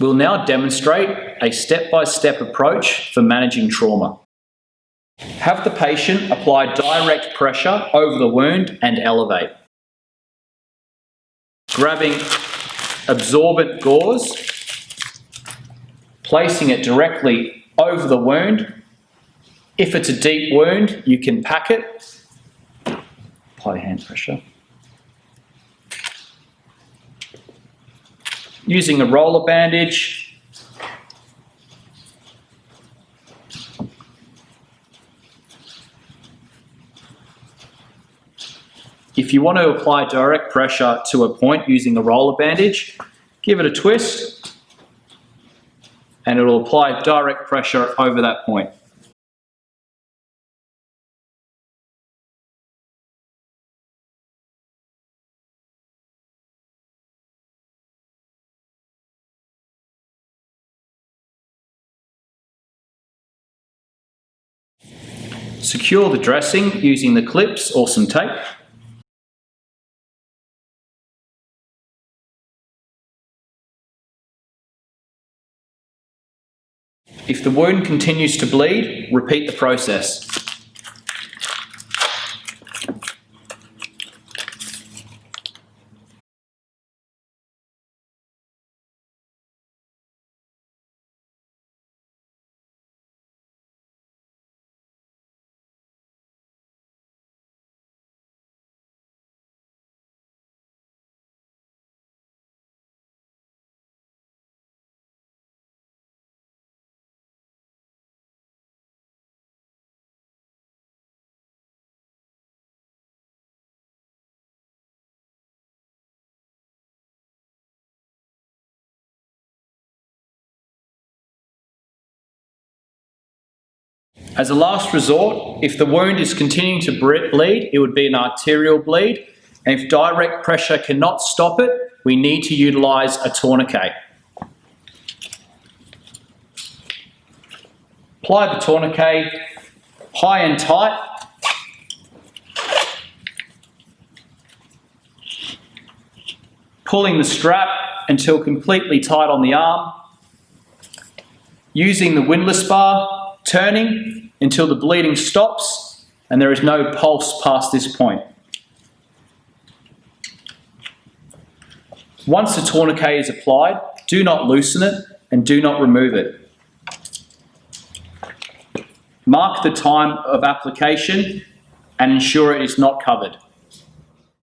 We'll now demonstrate a step-by-step approach for managing trauma. Have the patient apply direct pressure over the wound and elevate. Grabbing absorbent gauze, placing it directly over the wound. If it's a deep wound, you can pack it. Apply hand pressure. Using a roller bandage, if you want to apply direct pressure to a point using a roller bandage, give it a twist and it will apply direct pressure over that point. Secure the dressing using the clips or some tape. If the wound continues to bleed, repeat the process. As a last resort, if the wound is continuing to bleed, it would be an arterial bleed, and if direct pressure cannot stop it, we need to utilise a tourniquet. Apply the tourniquet high and tight. Pulling the strap until completely tight on the arm. Using the windlass bar, turning until the bleeding stops and there is no pulse past this point. Once the tourniquet is applied, do not loosen it and do not remove it. Mark the time of application and ensure it is not covered.